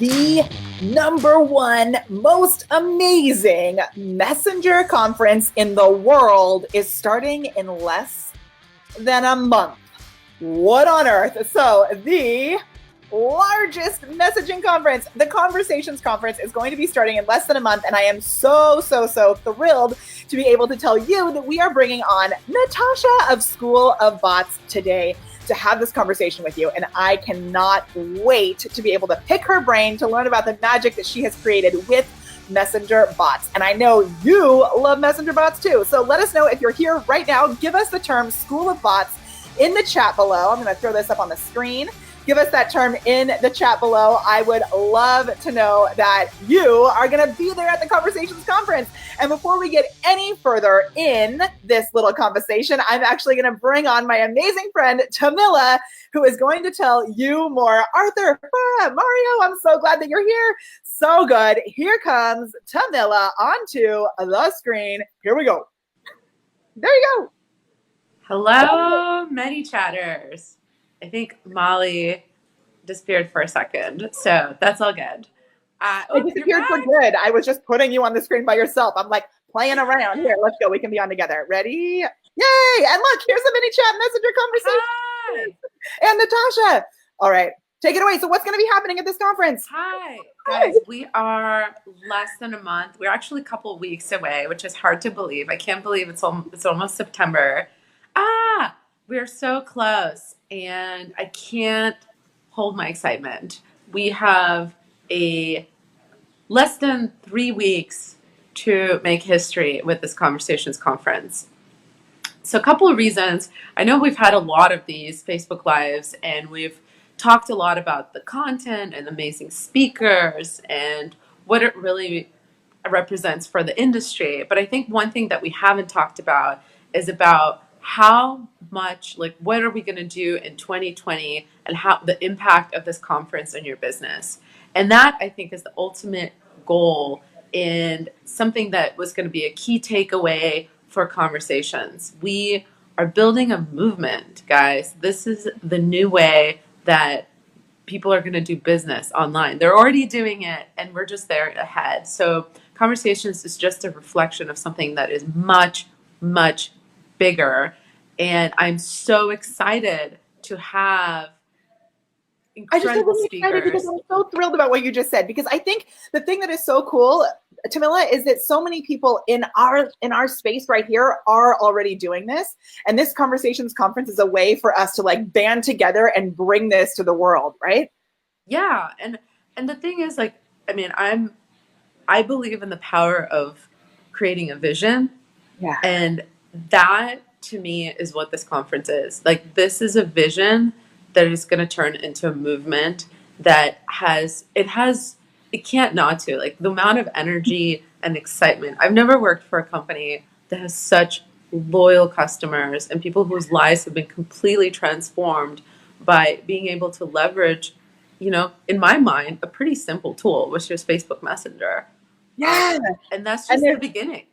the #1 most amazing messenger conference in the world is starting in less than a month. What on earth? So the largest messaging conference, the Conversations Conference, is going to be starting in less than a month. And I am so thrilled to be able to tell you that we are bringing on Natasha of School of Bots today to have this conversation with you. And I cannot wait to be able to pick her brain to learn about the magic that she has created with messenger bots. And I know you love messenger bots too. So let us know if you're here right now. Give us the term School of Bots in the chat below. I'm going to throw this up on the screen. Give us that term in the chat below. I would love to know that you are going to be there at the Conversations Conference. And before we get any further in this little conversation, I'm actually going to bring on my amazing friend, Tamila, who is going to tell you more. Arthur, Mario, I'm so glad that you're here. So good. Here comes Tamila onto the screen. Here we go. There you go. Hello, Manychatters. I think Molly disappeared for a second, so that's all good. It disappeared for good. I was just putting you on the screen by yourself. I'm like playing around. Here, let's go. We can be on together. Ready? Yay! And look, here's a Manychat messenger conversation. Hi. And Natasha. All right, take it away. So what's going to be happening at this conference? Hi, guys. We are less than a month. We're actually a couple weeks away, which is hard to believe. I can't believe it's almost September. We're so close, and I can't hold my excitement. We have less than 3 weeks to make history with this Conversations Conference. So a couple of reasons. I know we've had a lot of these Facebook Lives, and we've talked a lot about the content and amazing speakers and what it really represents for the industry. But I think one thing that we haven't talked about is about how much, like, what are we going to do in 2020 and how the impact of this conference on your business. And that, I think, is the ultimate goal and something that was going to be a key takeaway for Conversations. We are building a movement, guys. This is the new way that people are going to do business online. They're already doing it, and we're just there ahead. So Conversations is just a reflection of something that is much, much bigger. And I'm so excited to have incredible speakers. Because I'm so thrilled about what you just said, because I think the thing that is so cool, Tamila, is that so many people in our space right here are already doing this. And this Conversations Conference is a way for us to like band together and bring this to the world, right? Yeah. And the thing is, like, I mean, I believe in the power of creating a vision. Yeah. And that to me is what this conference is. Like, this is a vision that is going to turn into a movement that it can't not to, like, the amount of energy and excitement. I've never worked for a company that has such loyal customers and people whose lives have been completely transformed by being able to leverage, in my mind, a pretty simple tool, which is Facebook Messenger. Yeah. And that's just the beginning.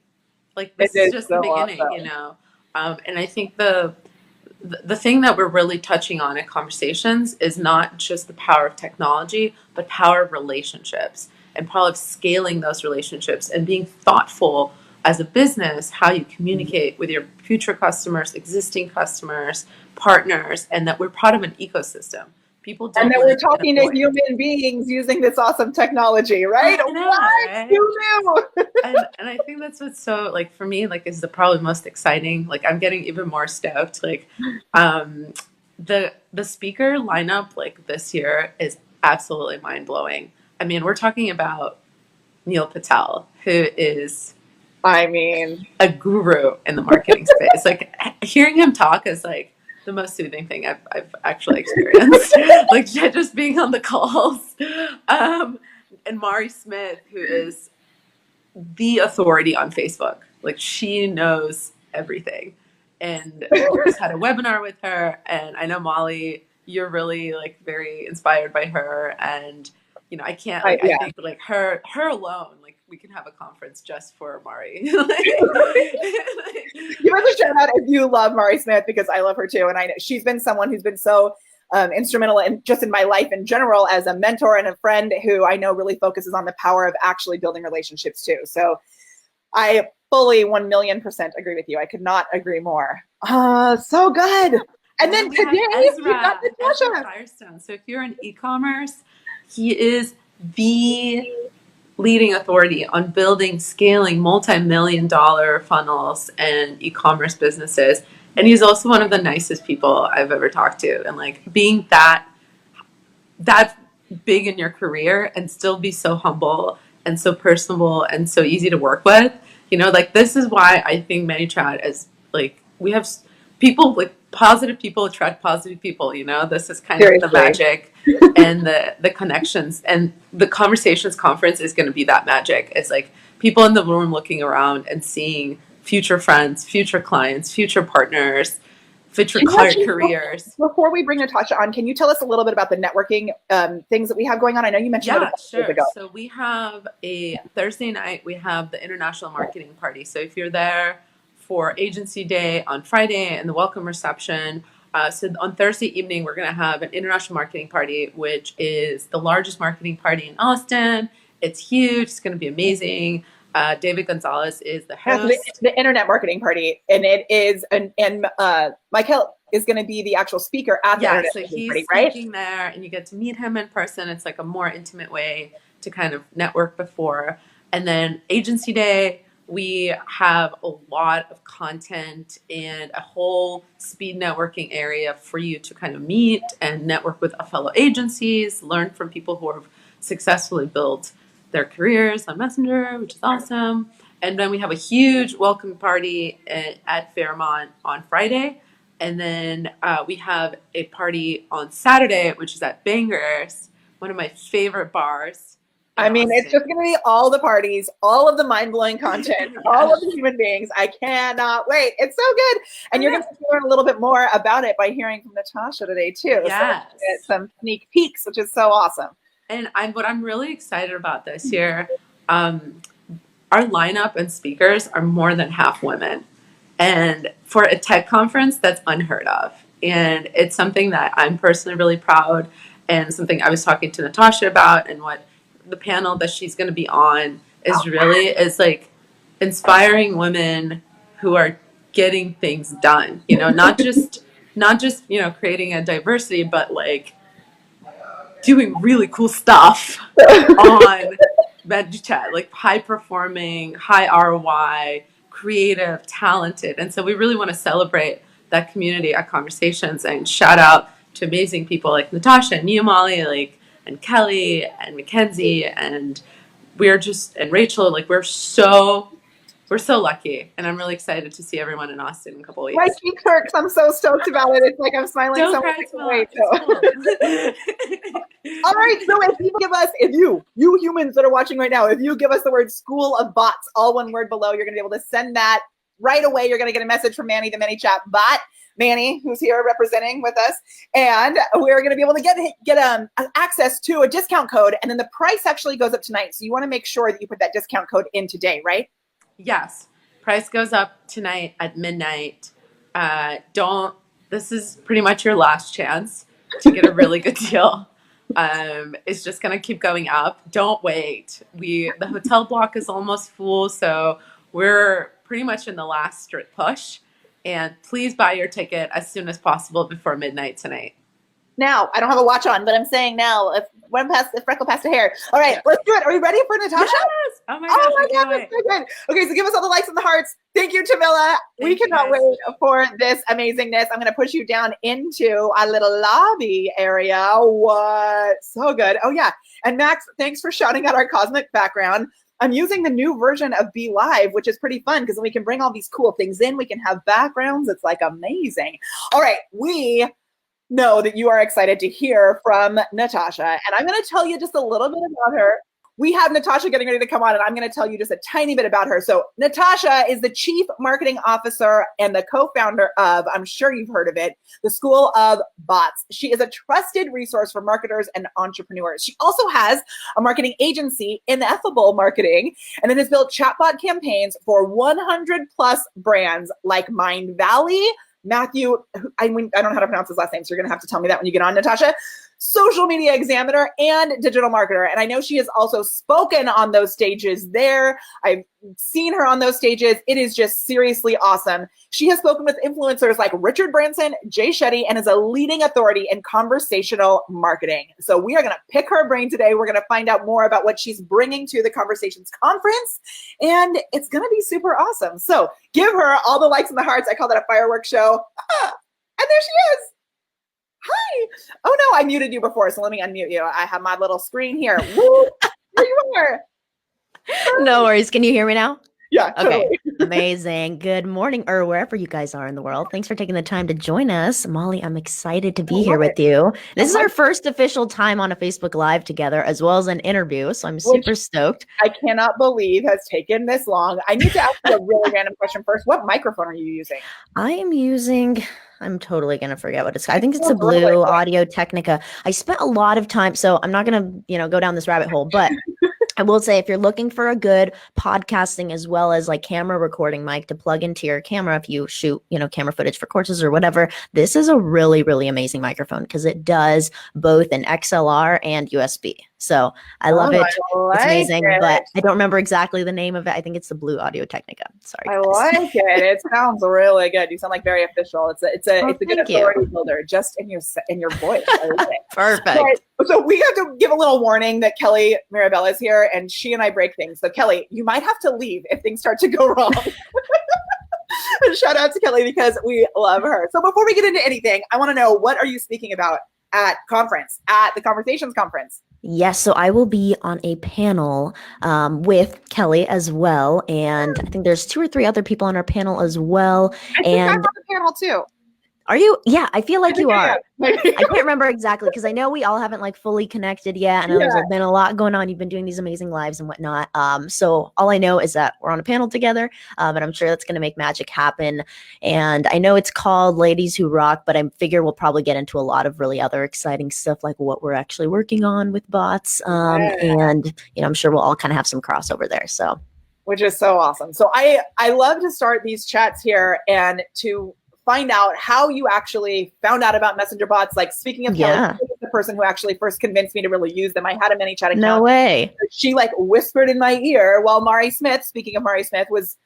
Like, this is just the beginning, awesome. And I think the thing that we're really touching on at Conversations is not just the power of technology, but power of relationships and power of scaling those relationships and being thoughtful as a business, how you communicate with your future customers, existing customers, partners, and that we're part of an ecosystem. People don't, and that we're talking to human beings using this awesome technology, right? I know, right? Who knew? and I think that's what's so, like, for me, like, is the probably most exciting. Like, I'm getting even more stoked. Like, the speaker lineup, like, this year is absolutely mind blowing. I mean, we're talking about Neil Patel, who is, a guru in the marketing space. Like, hearing him talk is like the most soothing thing I've actually experienced. Like, just being on the calls. And Mari Smith, who is the authority on Facebook. Like, she knows everything. And we just had a webinar with her. And I know, Molly, you're really, like, very inspired by her. And, I can't, like, I think, like, her alone, like, we can have a conference just for Mari. Give us a shout out if you love Mari Smith, because I love her too. And I know she's been someone who's been so instrumental in just in my life in general as a mentor and a friend who I know really focuses on the power of actually building relationships too. So I fully 1,000,000% agree with you. I could not agree more. So good. And then today we got Ezra Natasha. Firestone. So if you're in e-commerce, he is the leading authority on building, scaling multi-million-dollar funnels and e-commerce businesses. And he's also one of the nicest people I've ever talked to. And like being that big in your career and still be so humble and so personable and so easy to work with, you know, like this is why I think Manychat is like, we have people, like positive people attract positive people, you know, this is kind of the magic and the connections, and the Conversations Conference is going to be that magic. It's like people in the room looking around and seeing future friends, future clients, future partners, future careers. Before we bring Natasha on, can you tell us a little bit about the networking things that we have going on? I know you mentioned it a couple days ago. So we have a Thursday night, we have the International Marketing Party. So if you're there for Agency Day on Friday and the welcome reception, so on Thursday evening, we're going to have an International Marketing Party, which is the largest marketing party in Austin. It's huge. It's going to be amazing. David Gonzalez is the host. The Internet Marketing Party, and it is, and Michael is going to be the actual speaker at the Internet Marketing Party, right? He's speaking there, and you get to meet him in person. It's like a more intimate way to kind of network before. And then Agency Day, we have a lot of content and a whole speed networking area for you to kind of meet and network with fellow agencies, learn from people who have successfully built their careers on Messenger, which is awesome. And then we have a huge welcome party at Fairmont on Friday. And then we have a party on Saturday, which is at Bangers, one of my favorite bars. I mean, it's just going to be all the parties, all of the mind-blowing content, all of the human beings. I cannot wait. It's so good. And you're going to learn a little bit more about it by hearing from Natasha today, too. Yes. So get some sneak peeks, which is so awesome. And what I'm really excited about this year, our lineup and speakers are more than half women. And for a tech conference, that's unheard of. And it's something that I'm personally really proud, and something I was talking to Natasha about, and what the panel that she's going to be on is like inspiring women who are getting things done, you know, not just, you know, creating a diversity, but like doing really cool stuff on Manychat, like high performing, high ROI, creative, talented. And so we really want to celebrate that community at Conversations, and shout out to amazing people like Natasha and Molly, and Kelly and Mackenzie, and and Rachel, like we're so lucky, and I'm really excited to see everyone in Austin in a couple of weeks. Right, Kirks, I'm so stoked about it. It's like I'm smiling so much. All right, so if you humans that are watching right now, if you give us the word School of Bots, all one word below, you're going to be able to send that right away. You're going to get a message from Manny, the Manychat bot. Manny, who's here representing with us, and we're going to be able to get access to a discount code, and then the price actually goes up tonight. So you want to make sure that you put that discount code in today, right? Yes, price goes up tonight at midnight. This is pretty much your last chance to get a really good deal. It's just going to keep going up. Don't wait. The hotel block is almost full, so we're pretty much in the last strict push. And please buy your ticket as soon as possible before midnight tonight. Now, I don't have a watch on, but I'm saying now, if freckle past a hair. All right, let's do it. Are we ready for Natasha? Yes. Oh my God, that's so good. Okay, so give us all the likes and the hearts. Thank you, Tamila. We cannot wait for this amazingness. I'm going to push you down into a little lobby area. What? So good. Oh, yeah. And Max, thanks for shouting out our cosmic background. I'm using the new version of Be Live, which is pretty fun because then we can bring all these cool things in. We can have backgrounds. It's like amazing. All right, we know that you are excited to hear from Natasha, and I'm going to tell you just a little bit about her. We have Natasha getting ready to come on, and I'm going to tell you just a tiny bit about her. So Natasha is the Chief Marketing Officer and the co-founder of, I'm sure you've heard of it, the School of Bots. She is a trusted resource for marketers and entrepreneurs. She also has a marketing agency, Ineffable Marketing, and then has built chatbot campaigns for 100 plus brands like Mind Valley, Matthew, I don't know how to pronounce his last name, so you're going to have to tell me that when you get on, Natasha. Social media examiner and digital marketer. And I know she has also spoken on those stages there. I've seen her on those stages. It is just seriously awesome. She has spoken with influencers like Richard Branson, Jay Shetty, and is a leading authority in conversational marketing. So we are going to pick her brain today. We're going to find out more about what she's bringing to the Conversations Conference, and it's going to be super awesome. So give her all the likes and the hearts. I call that a fireworks show. And there she is. Hi. Oh no, I muted you before, so let me unmute you. I have my little screen here. Woo! There you are. No worries. Can you hear me now? Yeah. Okay. Totally. Amazing. Good morning, or wherever you guys are in the world. Thanks for taking the time to join us. Molly, I'm excited to be here with you. This is our first official time on a Facebook Live together, as well as an interview. So I'm super stoked. I cannot believe has taken this long. I need to ask you a really random question first. What microphone are you using? I'm totally going to forget what it's called. I think it's a Blue Audio Technica. I spent a lot of time, so I'm not going to, go down this rabbit hole, but I will say if you're looking for a good podcasting as well as like camera recording mic to plug into your camera, if you shoot, camera footage for courses or whatever, this is a really, really amazing microphone because it does both an XLR and USB. So I love it. It's amazing, but I don't remember exactly the name of it. I think it's the Blue Audio Technica. Sorry. I like it. It sounds really good. You sound like very official. It's a good authority builder just in your voice. I like it. Perfect. So we have to give a little warning that Kelly Mirabella is here and she and I break things. So Kelly, you might have to leave if things start to go wrong. Shout out to Kelly because we love her. So before we get into anything, I want to know, what are you speaking about at the Conversations Conference? Yes, so I will be on a panel with Kelly as well, and I think there's 2 or 3 other people on our panel as well. I think I'm on the panel too. Are you? Yeah, I feel like you are. I can't remember exactly because I know we all haven't like fully connected yet. I know there's been a lot going on. You've been doing these amazing lives and whatnot. So all I know is that we're on a panel together, and I'm sure that's going to make magic happen. And I know it's called Ladies Who Rock, but I figure we'll probably get into a lot of really other exciting stuff like what we're actually working on with bots. And I'm sure we'll all kind of have some crossover there. So, which is so awesome. So I love to start these chats here and to find out how you actually found out about messenger bots. Like, speaking of Kelly, the person who actually first convinced me to really use them. I had a Manychat account. No way. She like whispered in my ear while Mari Smith, speaking of Mari Smith, was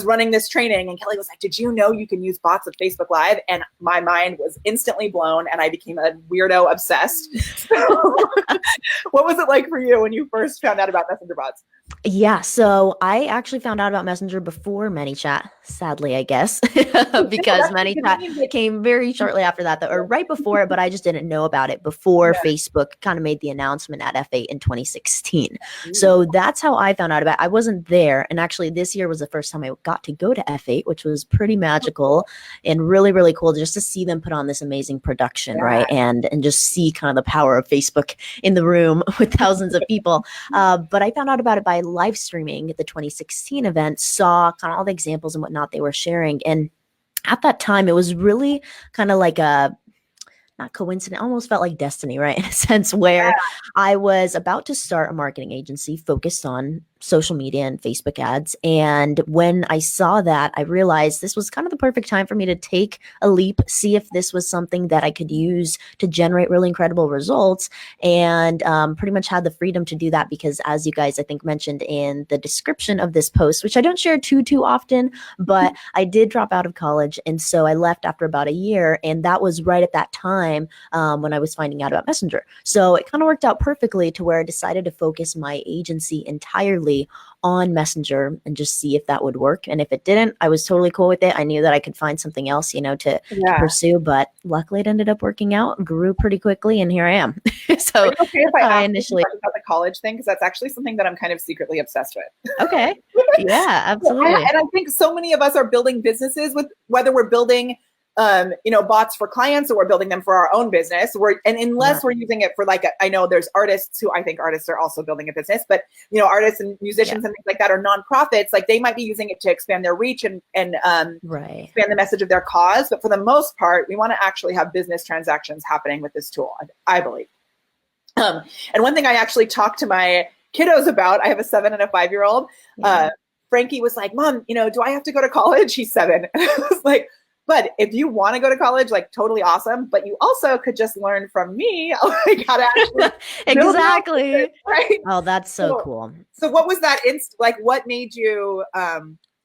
running this training, and Kelly was like, "Did you know you can use bots with Facebook Live?" And my mind was instantly blown, and I became a weirdo obsessed. So, what was it like for you when you first found out about messenger bots? Yeah, so I actually found out about Messenger before Manychat, sadly, I guess, because Manychat came very shortly after that, or right before it, but I just didn't know about it before Facebook kind of made the announcement at F8 in 2016. So that's how I found out about it. I wasn't there, and actually this year was the first time I got to go to F8, which was pretty magical and really, really cool just to see them put on this amazing production, right? And just see kind of the power of Facebook in the room with thousands of people. But I found out about it by live streaming at the 2016 event, saw kind of all the examples and whatnot they were sharing. And at that time, it was really kind of like a, not coincident, almost felt like destiny, right? In a sense where I was about to start a marketing agency focused on social media and Facebook ads. And when I saw that, I realized this was kind of the perfect time for me to take a leap, see if this was something that I could use to generate really incredible results, and pretty much had the freedom to do that because, as you guys, I think, mentioned in the description of this post, which I don't share too often, but I did drop out of college. And so I left after about a year. And that was right at that time when I was finding out about Messenger. So it kind of worked out perfectly to where I decided to focus my agency entirely on Messenger and just see if that would work. And if it didn't, I was totally cool with it. I knew that I could find something else, to pursue, but luckily it ended up working out, grew pretty quickly, and here I am. So are you okay if I initially about the college thing? Because that's actually something that I'm kind of secretly obsessed with. Okay. Yeah, absolutely. And I think so many of us are building businesses with, whether we're building bots for clients or we're building them for our own business. Unless we're using it for I know there's artists who, I think artists are also building a business, but artists and musicians and things like that are nonprofits. Like, they might be using it to expand their reach and expand the message of their cause. But for the most part, we want to actually have business transactions happening with this tool, I believe. And one thing I actually talked to my kiddos about, I have a 7 and a 5-year-old. Frankie was like, "Mom, do I have to go to college?" He's 7. And I was like, But if you want to go to college, like totally awesome. But you also could just learn from me, like how to actually exactly. Right. Oh, that's so cool. So what was that like what made you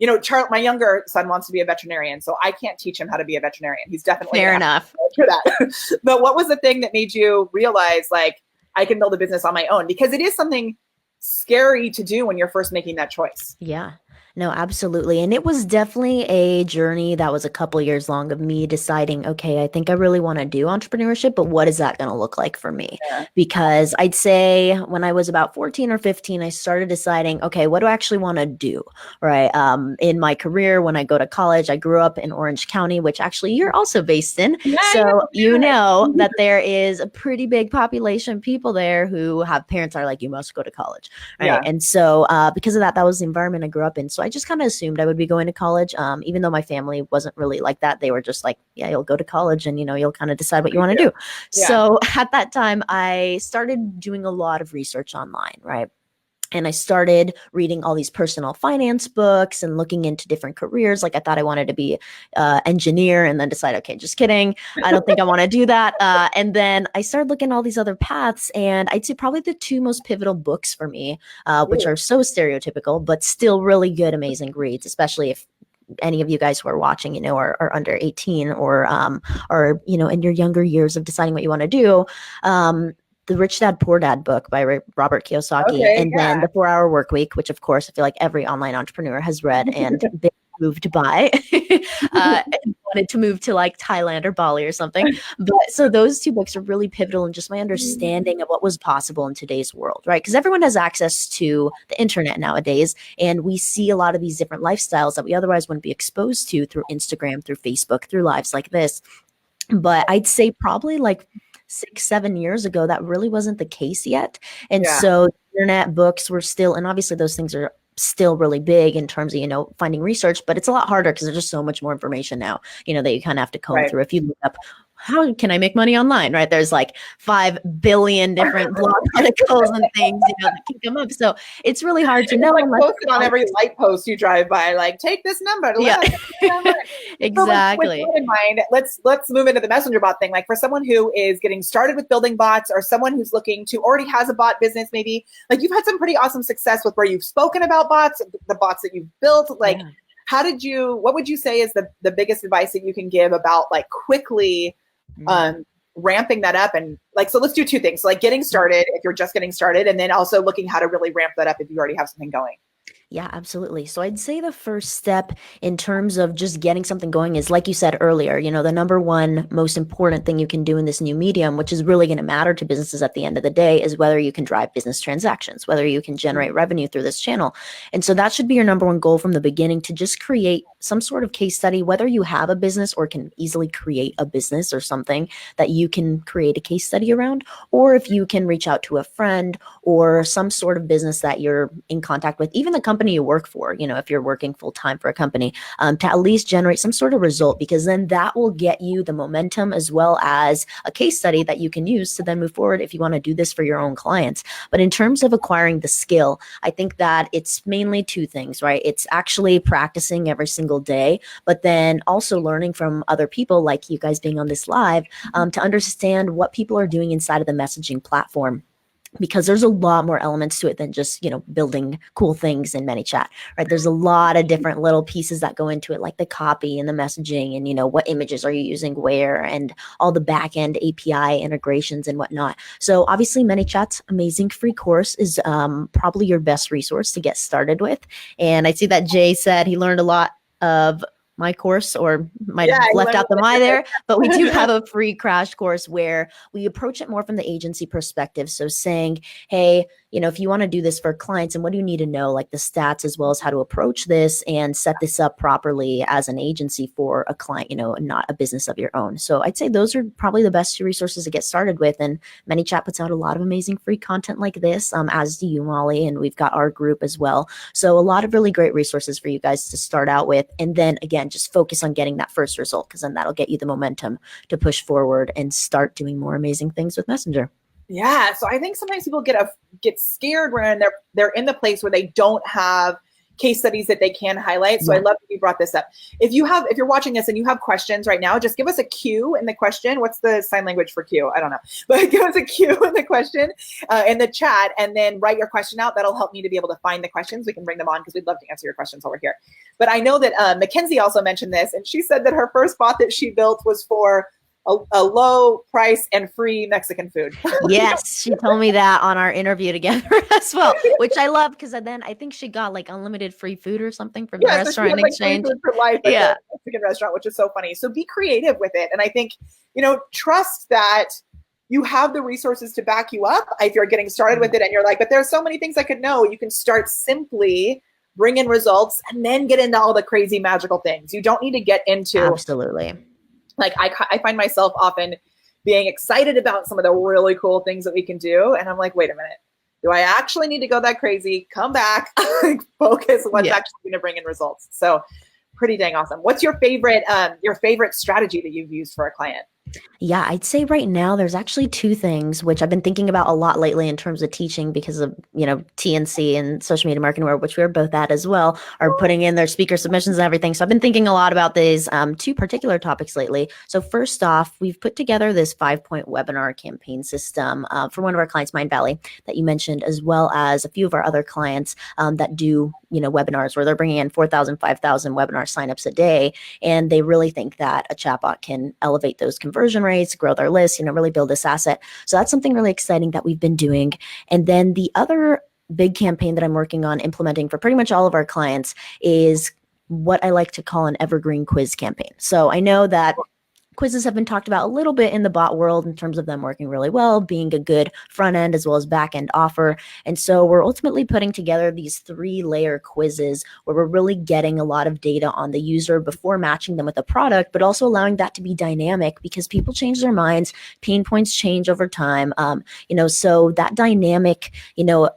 you know, my younger son wants to be a veterinarian, so I can't teach him how to be a veterinarian. He's definitely fair enough for that. But what was the thing that made you realize like I can build a business on my own? Because it is something scary to do when you're first making that choice. Yeah. No, absolutely. And it was definitely a journey that was a couple years long of me deciding, okay, I think I really want to do entrepreneurship, but what is that going to look like for me? Yeah. Because I'd say when I was about 14 or 15, I started deciding, okay, what do I actually want to do? Right. In my career, when I go to college, I grew up in Orange County, which actually you're also based in. Yeah, so you know that there is a pretty big population of people there who have parents that are like, you must go to college. Right. Yeah. And so because of that, that was the environment I grew up in. So I just kind of assumed I would be going to college, even though my family wasn't really like that. They were just like, yeah, you'll go to college and, you know, you'll kind of decide what you want to do. Yeah. So at that time, I started doing a lot of research online, right? And I started reading all these personal finance books and looking into different careers. Like I thought I wanted to be an engineer and then decided, okay, just kidding. I don't think I want to do that. And then I started looking at all these other paths. And I'd say probably the two most pivotal books for me, which are so stereotypical, but still really good, amazing reads, especially if any of you guys who are watching, you know, are under 18 or, you know, in your younger years of deciding what you want to do. The Rich Dad, Poor Dad book by Robert Kiyosaki, and then The 4-Hour Workweek, which of course I feel like every online entrepreneur has read and been moved by, and wanted to move to like Thailand or Bali or something. But so those two books are really pivotal in just my understanding of what was possible in today's world, right? Because everyone has access to the internet nowadays, and we see a lot of these different lifestyles that we otherwise wouldn't be exposed to through Instagram, through Facebook, through lives like this. But I'd say probably like 6-7 years ago, that really wasn't the case yet. And so internet books were still, and obviously those things are still really big in terms of, you know, finding research, but it's a lot harder because there's just so much more information now, you know, that you kind of have to comb through. If you look up, how can I make money online, right? There's like 5 billion different blog articles and things, you know, that can come up. So it's really hard to know. Like posted on every light post you drive by, like take this number. Exactly. So with that in mind, let's move into the messenger bot thing. Like for someone who is getting started with building bots, or someone who's looking to already has a bot business, maybe like you've had some pretty awesome success with where you've spoken about bots, the bots that you've built. Like, what would you say is the biggest advice that you can give about like quickly ramping that up? And like, so let's do two things. So like getting started if you're just getting started, and then also looking how to really ramp that up if you already have something going. Yeah, absolutely. So I'd say the first step in terms of just getting something going is, like you said earlier, you know, the number one most important thing you can do in this new medium, which is really going to matter to businesses at the end of the day, is whether you can drive business transactions, whether you can generate revenue through this channel. And so that should be your number one goal from the beginning, to just create some sort of case study, whether you have a business or can easily create a business or something that you can create a case study around, or if you can reach out to a friend or some sort of business that you're in contact with, even the company you work for, you know, if you're working full time for a company, to at least generate some sort of result, because then that will get you the momentum as well as a case study that you can use to then move forward if you want to do this for your own clients. But in terms of acquiring the skill, I think that it's mainly two things, right? It's actually practicing every single day, but then also learning from other people like you guys being on this live, to understand what people are doing inside of the messaging platform. Because there's a lot more elements to it than just, you know, building cool things in Manychat, right? There's a lot of different little pieces that go into it, like the copy and the messaging and, you know, what images are you using where, and all the back end API integrations and whatnot. So obviously Manychat's amazing free course is probably your best resource to get started with. And I see that Jay said he learned a lot of my course, or might have left out the my there, but we do have a free crash course where we approach it more from the agency perspective. So saying, hey, you know, if you want to do this for clients, and what do you need to know, like the stats as well as how to approach this and set this up properly as an agency for a client, you know, and not a business of your own. So I'd say those are probably the best two resources to get started with. And Manychat puts out a lot of amazing free content like this, as do you, Molly, and we've got our group as well. So a lot of really great resources for you guys to start out with. And then again, just focus on getting that first result, because then that'll get you the momentum to push forward and start doing more amazing things with Messenger. Yeah. So I think sometimes people get scared when they're in the place where they don't have case studies that they can highlight. So I love that you brought this up. If you're watching this and you have questions right now, just give us a Q in the question. What's the sign language for Q? I don't know, but give us a Q in the question in the chat, and then write your question out. That'll help me to be able to find the questions. We can bring them on because we'd love to answer your questions while we're here. But I know that Mackenzie also mentioned this, and she said that her first bot that she built was for a low price and free Mexican food. Yes, she told me that on our interview together as well, which I love because then I think she got like unlimited free food or something from the restaurant in exchange. Free food for life at the Mexican restaurant, which is so funny. So be creative with it. And I think, trust that you have the resources to back you up if you're getting started with it and you're like, but there's so many things I could know. You can start simply, bring in results, and then get into all the crazy magical things. You don't need to get into absolutely. Like I find myself often being excited about some of the really cool things that we can do. And I'm like, wait a minute, do I actually need to go that crazy? Come back, focus on what's actually going to bring in results. So pretty dang awesome. What's your favorite strategy that you've used for a client? Yeah, I'd say right now there's actually two things which I've been thinking about a lot lately in terms of teaching because of, TNC and social media marketing world, which we're both at as well, are putting in their speaker submissions and everything. So I've been thinking a lot about these two particular topics lately. So first off, we've put together this 5-point webinar campaign system for one of our clients, Mind Valley, that you mentioned, as well as a few of our other clients that do, webinars where they're bringing in 4,000, 5,000 webinar signups a day. And they really think that a chatbot can elevate those conversion rates, grow their list, really build this asset. So that's something really exciting that we've been doing. And then the other big campaign that I'm working on implementing for pretty much all of our clients is what I like to call an evergreen quiz campaign. So I know that quizzes have been talked about a little bit in the bot world in terms of them working really well, being a good front end as well as back end offer. And so we're ultimately putting together these 3-layer quizzes where we're really getting a lot of data on the user before matching them with a product, but also allowing that to be dynamic because people change their minds, pain points change over time. So that dynamic,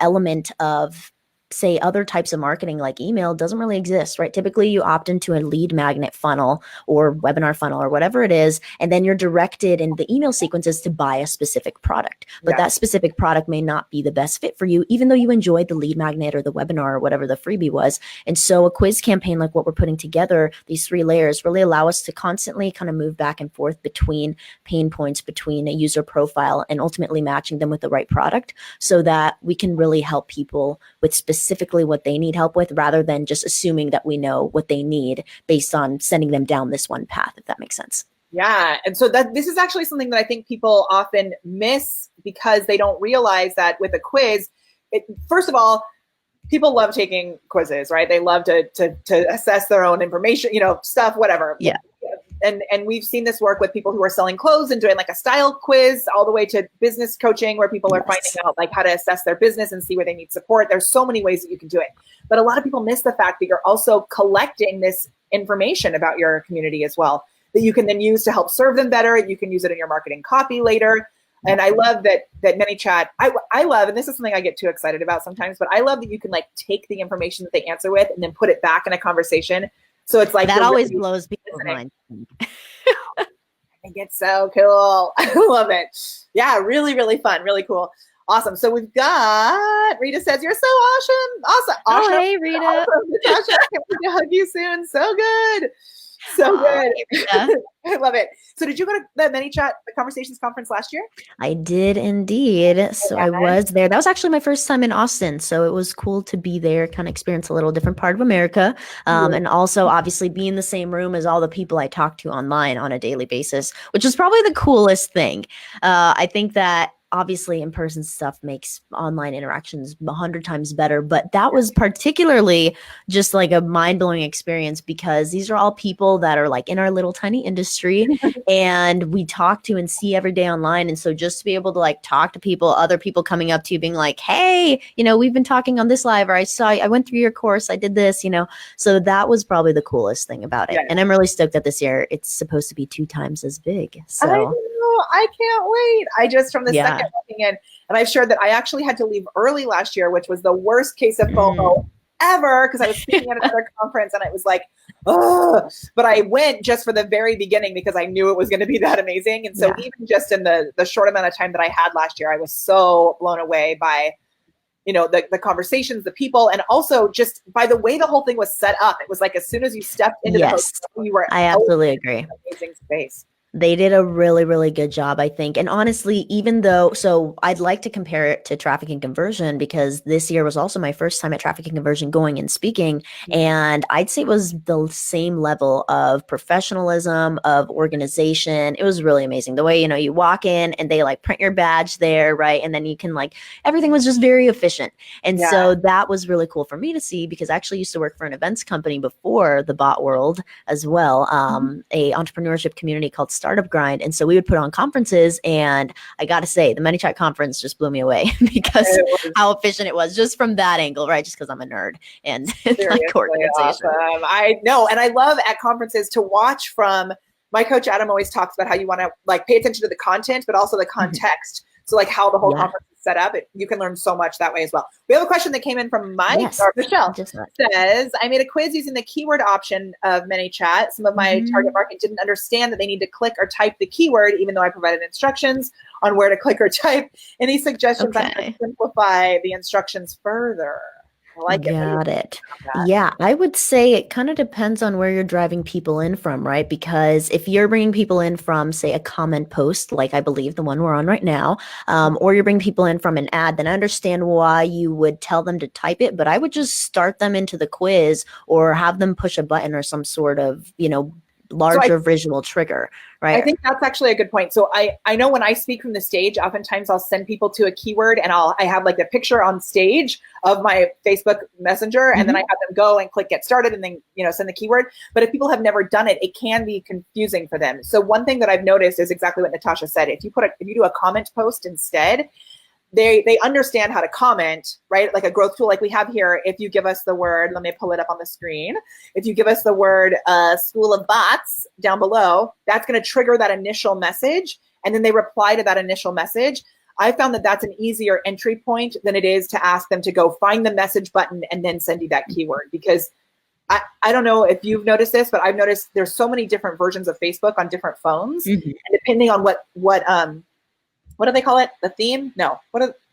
element of say other types of marketing like email doesn't really exist, right? Typically you opt into a lead magnet funnel or webinar funnel or whatever it is, and then you're directed in the email sequences to buy a specific product. But that specific product may not be the best fit for you, even though you enjoyed the lead magnet or the webinar or whatever the freebie was. And so a quiz campaign like what we're putting together, these 3 layers really allow us to constantly kind of move back and forth between pain points, between a user profile, and ultimately matching them with the right product so that we can really help people with specifically what they need help with rather than just assuming that we know what they need based on sending them down this one path, if that makes sense. Yeah. And so this is actually something that I think people often miss because they don't realize that with a quiz, first of all, people love taking quizzes, right? They love to assess their own information, stuff, whatever. Yeah. And we've seen this work with people who are selling clothes and doing like a style quiz all the way to business coaching where people are finding out like how to assess their business and see where they need support. There's so many ways that you can do it. But a lot of people miss the fact that you're also collecting this information about your community as well that you can then use to help serve them better. You can use it in your marketing copy later. And I love that Manychat, I love, and this is something I get too excited about sometimes, but I love that you can like take the information that they answer with and then put it back in a conversation. So it's like that always blows people's minds. I think it's so cool. I love it. Yeah, really, really fun, really cool. Awesome. So we've got Rita says you're so awesome. Oh, hey Rita. Awesome. Natasha, I can't wait to hug you soon. So good. So good. I love it. So did you go to the Manychat Conversations conference last year? I did indeed. So I was there. That was actually my first time in Austin. So it was cool to be there, kind of experience a little different part of America. And also obviously be in the same room as all the people I talk to online on a daily basis, which is probably the coolest thing. I think that obviously in-person stuff makes online interactions 100 times better, but that was particularly just like a mind-blowing experience because these are all people that are like in our little tiny industry and we talk to and see every day online. And so just to be able to like talk to people, other people coming up to you being like, hey, we've been talking on this live, or I went through your course, I did this, so that was probably the coolest thing about it. Yeah. And I'm really stoked that this year it's supposed to be 2 times as big. So I can't wait. I just from the second walking in, and I've shared that I actually had to leave early last year, which was the worst case of FOMO ever because I was speaking at another conference and it was like, ugh. But I went just for the very beginning because I knew it was going to be that amazing. And so even just in the short amount of time that I had last year, I was so blown away by the conversations, the people, and also just by the way the whole thing was set up. It was like as soon as you stepped into the hotel, you were I absolutely agree. in an amazing space. They did a really, really good job, I think. And honestly, even though, so I'd like to compare it to Traffic and Conversion because this year was also my first time at Traffic and Conversion going and speaking. And I'd say it was the same level of professionalism, of organization. It was really amazing. The way, you walk in and they like print your badge there, right? And then you can everything was just very efficient. And so that was really cool for me to see because I actually used to work for an events company before the bot world as well, a entrepreneurship community called Startup Grind. And so we would put on conferences, and I got to say, the Manychat conference just blew me away because how efficient it was just from that angle, right? Just because I'm a nerd and like organization. Awesome. I know. And I love at conferences to watch from my coach, Adam, always talks about how you want to pay attention to the content, but also the context. So how the whole conference is set up, you can learn so much that way as well. We have a question that came in from Michelle. Says, I made a quiz using the keyword option of Manychat. Some of my target market didn't understand that they need to click or type the keyword, even though I provided instructions on where to click or type. Any suggestions on how to simplify the instructions further? Got it. Yeah, I would say it kind of depends on where you're driving people in from, right? Because if you're bringing people in from, say, a comment post, like I believe the one we're on right now, or you're bringing people in from an ad, then I understand why you would tell them to type it, but I would just start them into the quiz or have them push a button or some sort of, larger visual trigger, right? I think that's actually a good point. So I know when I speak from the stage, oftentimes I'll send people to a keyword and I have a picture on stage of my Facebook Messenger, and then I have them go and click get started and then, send the keyword. But if people have never done it, it can be confusing for them. So one thing that I've noticed is exactly what Natasha said. If you do a comment post instead, they understand how to comment, right? Like a growth tool like we have here. If you give us the word, let me pull it up on the screen. If you give us the word school of bots down below, that's going to trigger that initial message. And then they reply to that initial message. I found that that's an easier entry point than it is to ask them to go find the message button and then send you that keyword. Because I don't know if you've noticed this, but I've noticed there's so many different versions of Facebook on different phones. And depending on what do they call it? The theme? No.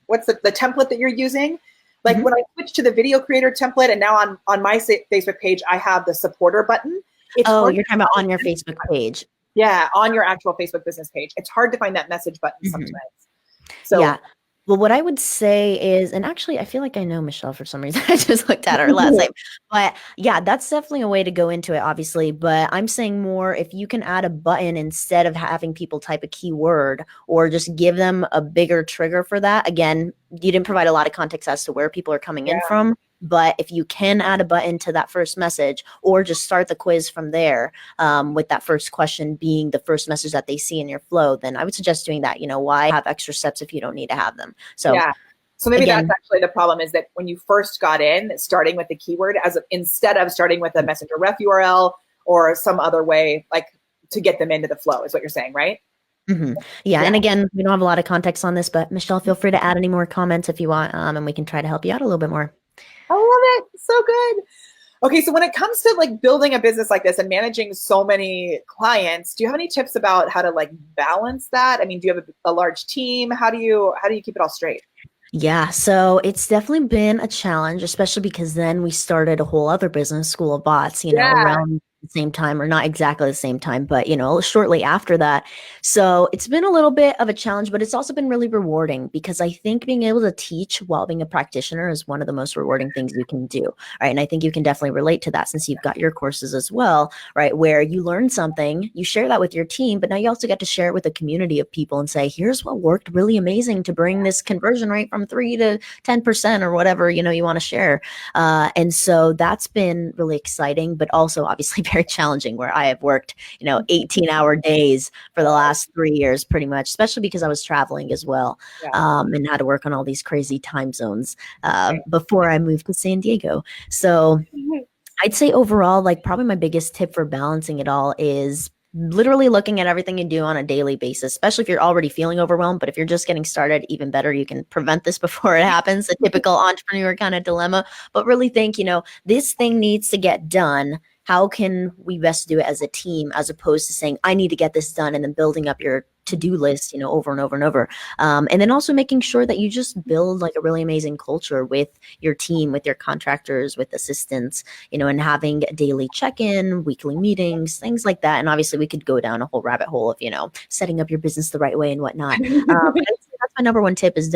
What's the template that you're using? When I switch to the video creator template, and now on my Facebook page, I have the supporter button. You're talking about on your Facebook page. Yeah, on your actual Facebook business page. It's hard to find that message button sometimes. So yeah. Well, what I would say is, and actually, I feel like I know Michelle for some reason. I just looked at her last night. But yeah, that's definitely a way to go into it, obviously. But I'm saying more if you can add a button instead of having people type a keyword or just give them a bigger trigger for that. Again, you didn't provide a lot of context as to where people are coming in from. But if you can add a button to that first message or just start the quiz from there with that first question being the first message that they see in your flow, then I would suggest doing that. Why have extra steps if you don't need to have them? So So maybe that's actually the problem is that when you first got in, starting with the keyword instead of starting with a messenger ref URL or some other way to get them into the flow is what you're saying, right? Yeah. And again, we don't have a lot of context on this, but Michelle, feel free to add any more comments if you want, and we can try to help you out a little bit more. I love it. So good. Okay. So when it comes to building a business like this and managing so many clients, do you have any tips about how to balance that? I mean, do you have a large team? How do you keep it all straight? Yeah, so it's definitely been a challenge, especially because then we started a whole other business, School of Bots, around the same time, or not exactly the same time, but shortly after that. So it's been a little bit of a challenge, but it's also been really rewarding because I think being able to teach while being a practitioner is one of the most rewarding things you can do, right? And I think you can definitely relate to that since you've got your courses as well, right? Where you learn something, you share that with your team, but now you also get to share it with a community of people and say, here's what worked really amazing to bring this conversion rate from 3 to 10% or whatever, you want to share. And so that's been really exciting, but also obviously very challenging where I have worked, 18-hour days for the last 3 years, pretty much, especially because I was traveling as well, and had to work on all these crazy time zones before I moved to San Diego. So I'd say overall, probably my biggest tip for balancing it all is literally looking at everything you do on a daily basis, especially if you're already feeling overwhelmed. But if you're just getting started, even better, you can prevent this before it happens, a typical entrepreneur kind of dilemma. But really think, this thing needs to get done. How can we best do it as a team, as opposed to saying, I need to get this done and then building up your to-do list, over and over and over. And then also making sure that you just build like a really amazing culture with your team, with your contractors, with assistants, and having daily check-in, weekly meetings, things like that. And obviously we could go down a whole rabbit hole of, setting up your business the right way and whatnot. But I'd say that's my number one tip is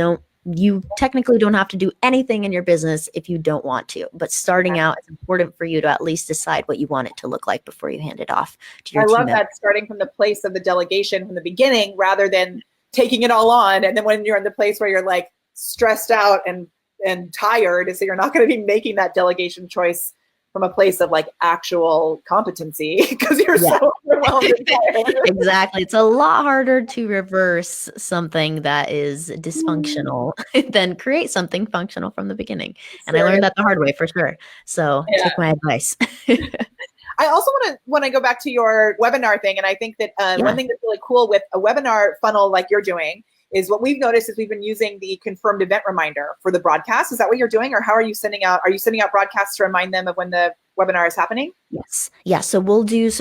you technically don't have to do anything in your business if you don't want to, but starting out, it's important for you to at least decide what you want it to look like before you hand it off to your team. I love that, starting from the place of the delegation from the beginning rather than taking it all on. And then when you're in the place where you're like stressed out and tired, so you're not going to be making that delegation choice from a place of like actual competency because you're so overwhelmed. Exactly. It's a lot harder to reverse something that is dysfunctional than create something functional from the beginning. And I learned that the hard way for sure. So take my advice. I also want to go back to your webinar thing. And I think that one thing that's really cool with a webinar funnel like you're doing is what we've noticed is we've been using the confirmed event reminder for the broadcast. Is that what you're doing? Or how are you sending out broadcasts to remind them of when the webinar is happening? Yes. Yeah. So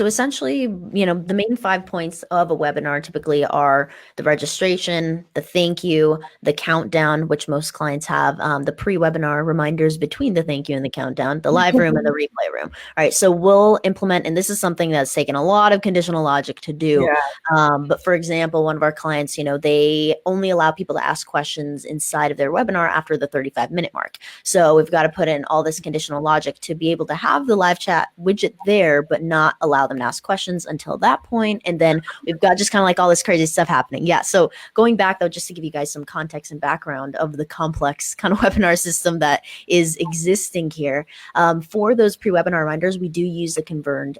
essentially, the main 5 points of a webinar typically are the registration, the thank you, the countdown, which most clients have, the pre-webinar reminders between the thank you and the countdown, the live room and the replay room. All right. So we'll implement, and this is something that's taken a lot of conditional logic to do. Yeah. But for example, one of our clients, they only allow people to ask questions inside of their webinar after the 35-minute mark. So we've got to put in all this conditional logic to be able to have the live chat widget there, but not allow them to ask questions until that point. And then we've got just kind of like all this crazy stuff happening. Yeah. So going back though, just to give you guys some context and background of the complex kind of webinar system that is existing here, for those pre-webinar reminders, we do use the confirmed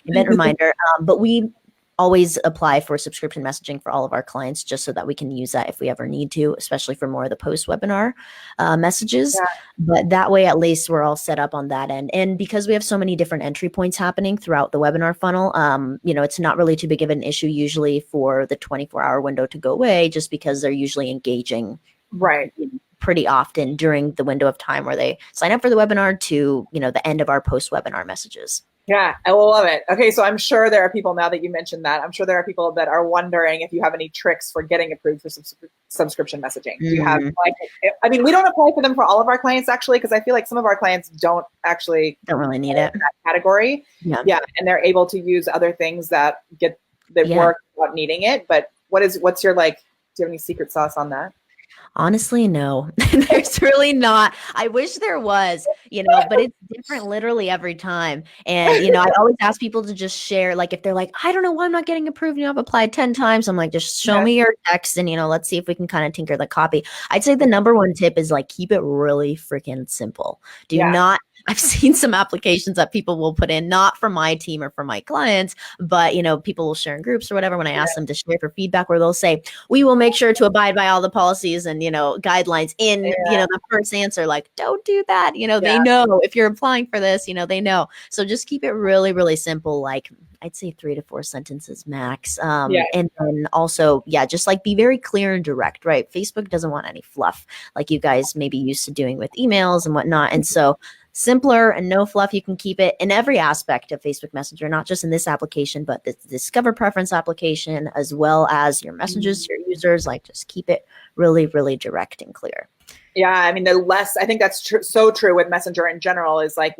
event reminder, but we always apply for subscription messaging for all of our clients just so that we can use that if we ever need to, especially for more of the post-webinar messages. Yeah. But that way, at least we're all set up on that end. And because we have so many different entry points happening throughout the webinar funnel, it's not really too big of an issue usually for the 24-hour window to go away, just because they're usually engaging pretty often during the window of time where they sign up for the webinar to, the end of our post-webinar messages. Yeah, I love it. Okay, so I'm sure there are people, now that you mentioned that, I'm sure there are people that are wondering if you have any tricks for getting approved for subscription messaging. Do you have, we don't apply for them for all of our clients actually, because I feel like some of our clients don't really need it in that category. Yeah, and they're able to use other things that work without needing it. But what's your do you have any secret sauce on that? Honestly, no, there's really not. I wish there was, but it's different literally every time. And, I always ask people to just share, like, if they're like, I don't know why I'm not getting approved, I've applied 10 times. I'm like, just show me your text and, let's see if we can kind of tinker the copy. I'd say the number one tip is keep it really freaking simple. Do not. I've seen some applications that people will put in, not for my team or for my clients, but, people will share in groups or whatever when I ask them to share for feedback, where they'll say, we will make sure to abide by all the policies and, guidelines in, the first answer, don't do that. They know if you're applying for this, they know. So just keep it really, really simple. I'd say 3 to 4 sentences max. And then also, just be very clear and direct, right? Facebook doesn't want any fluff like you guys may be used to doing with emails and whatnot. And so simpler and no fluff. You can keep it in every aspect of Facebook Messenger, not just in this application, but the Discover Preference application, as well as your messages to your users. Just keep it really, really direct and clear. Yeah, I think that's so true with Messenger in general is a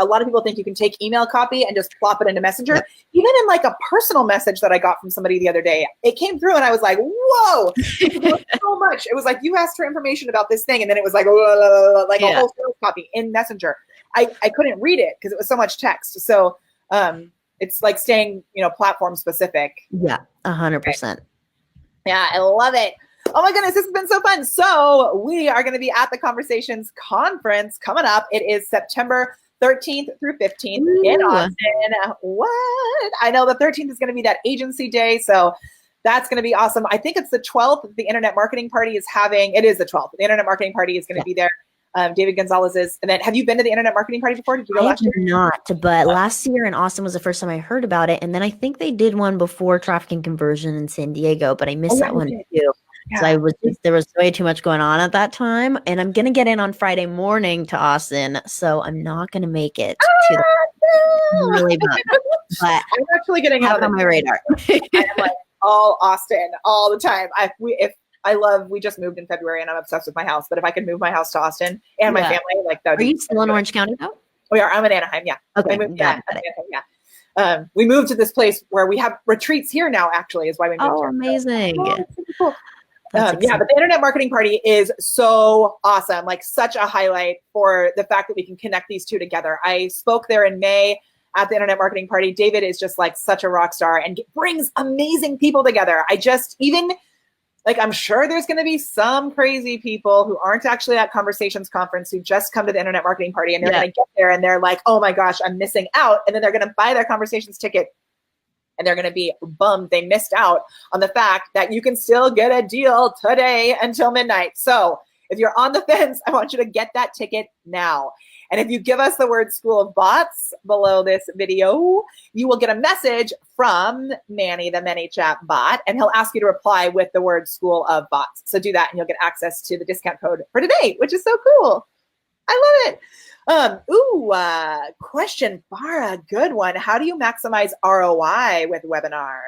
lot of people think you can take email copy and just plop it into Messenger. Yep. Even in a personal message that I got from somebody the other day, it came through and I was like, whoa, so much. It was you asked for information about this thing. And then it was a whole sales copy in Messenger. I couldn't read it because it was so much text. So it's staying, platform specific. Yeah, 100%. Yeah, I love it. Oh my goodness, this has been so fun. So we are going to be at the Conversations Conference coming up. It is September 13th through 15th in Austin. What? I know the 13th is going to be that agency day. So that's going to be awesome. I think it's the 12th. The Internet Marketing Party is it is the 12th. The Internet Marketing Party is going to be there. David Gonzalez's event. Have you been to the Internet Marketing Party before? Did you go last year? Not, but last year in Austin was the first time I heard about it. And then I think they did one before Traffic and Conversion in San Diego, but I missed that one too. Yeah. So there was way too much going on at that time, and I'm gonna get in on Friday morning to Austin, so I'm not gonna make it. Really bad. but I'm actually getting out on my radar. I'm like all Austin all the time. We just moved in February and I'm obsessed with my house, but if I could move my house to Austin and my family, like that would Are you still in Orange County though? We are. I'm in Anaheim. Yeah. Okay. We moved to this place where we have retreats here now, actually, is why we moved here. Amazing. Cool. But the Internet Marketing Party is so awesome. Like such a highlight for the fact that we can connect these two together. I spoke there in May at the Internet Marketing Party. David is just like such a rock star and brings amazing people together. I'm sure there's going to be some crazy people who aren't actually at Conversations Conference who just come to the Internet Marketing Party and they're going to get there and they're like, oh my gosh, I'm missing out. And then they're going to buy their Conversations ticket and they're going to be bummed they missed out on the fact that you can still get a deal today until midnight. So if you're on the fence, I want you to get that ticket now. And if you give us the word School of Bots below this video, you will get a message from Manny, the Manychat bot, and he'll ask you to reply with the word School of Bots. So do that and you'll get access to the discount code for today, which is so cool. I love it. Question, Farah, good one. How do you maximize ROI with webinars?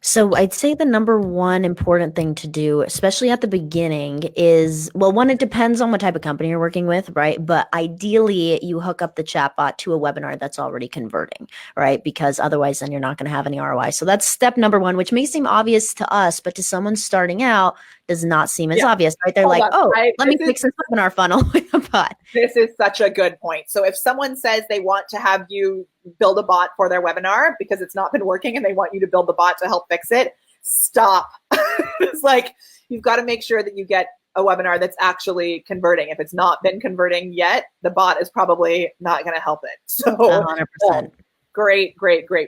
So I'd say the number one important thing to do, especially at the beginning, is, well, one, it depends on what type of company you're working with, right? But ideally, you hook up the chatbot to a webinar that's already converting, right? Because otherwise, then you're not going to have any ROI. So that's step number one, which may seem obvious to us, but to someone starting out, does not seem as obvious, right? They're let me fix this webinar funnel with a bot. This is such a good point. So if someone says they want to have you build a bot for their webinar because it's not been working and they want you to build the bot to help fix it, stop. It's like, you've got to make sure that you get a webinar that's actually converting. If it's not been converting yet, the bot is probably not going to help it. So 100%. Great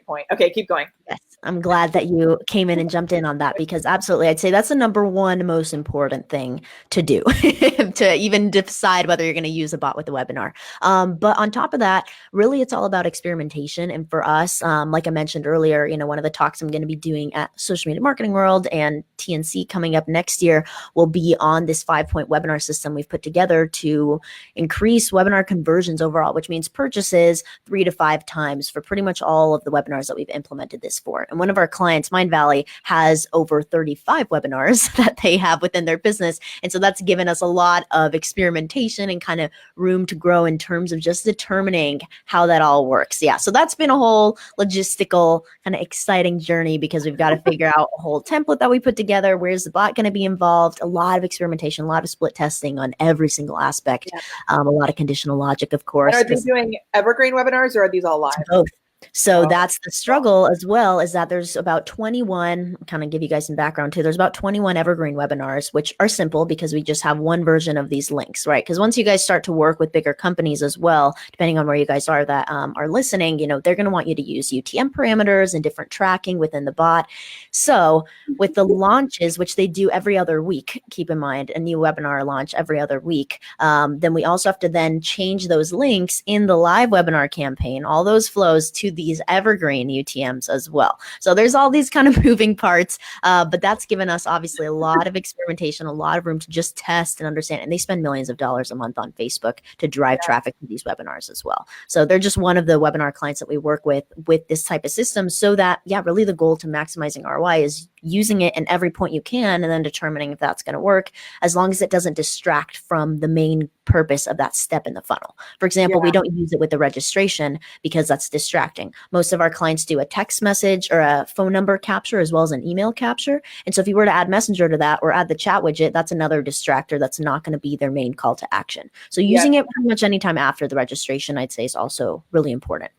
point. Okay, keep going. Yes, I'm glad that you came in and jumped in on that because absolutely, I'd say that's the number one most important thing to do to even decide whether you're going to use a bot with a webinar. But on top of that, really, it's all about experimentation. And for us, like I mentioned earlier, one of the talks I'm going to be doing at Social Media Marketing World and TNC coming up next year will be on this 5-point webinar system we've put together to increase webinar conversions overall, which means purchases 3 to 5 times for pretty much all of the webinars that we've implemented this for. And one of our clients, Mindvalley, has over 35 webinars that they have within their business. And so that's given us a lot of experimentation and kind of room to grow in terms of just determining how that all works. Yeah. So that's been a whole logistical kind of exciting journey because we've got to figure out a whole template that we put together. Where's the bot going to be involved? A lot of experimentation, a lot of split testing on every single aspect. A lot of conditional logic, of course. And are they doing Evergreen webinars or are these all live? Both. So that's the struggle as well, is that there's about 21, kind of give you guys some background too. There's about 21 Evergreen webinars, which are simple because we just have one version of these links, right? Because once you guys start to work with bigger companies as well, depending on where you guys are that are listening, they're going to want you to use UTM parameters and different tracking within the bot. So with the launches, which they do every other week, keep in mind, a new webinar launch every other week, then we also have to then change those links in the live webinar campaign, all those flows to these Evergreen UTMs as well. So there's all these kind of moving parts, but that's given us obviously a lot of experimentation, a lot of room to just test and understand. And they spend millions of dollars a month on Facebook to drive traffic to these webinars as well. So they're just one of the webinar clients that we work with this type of system so that, really the goal to maximizing ROI is using it in every point you can and then determining if that's going to work as long as it doesn't distract from the main purpose of that step in the funnel. For example, we don't use it with the registration because that's distracting. Most of our clients do a text message or a phone number capture as well as an email capture. And so if you were to add Messenger to that or add the chat widget, that's another distractor that's not going to be their main call to action. So using it pretty much anytime after the registration, I'd say, is also really important.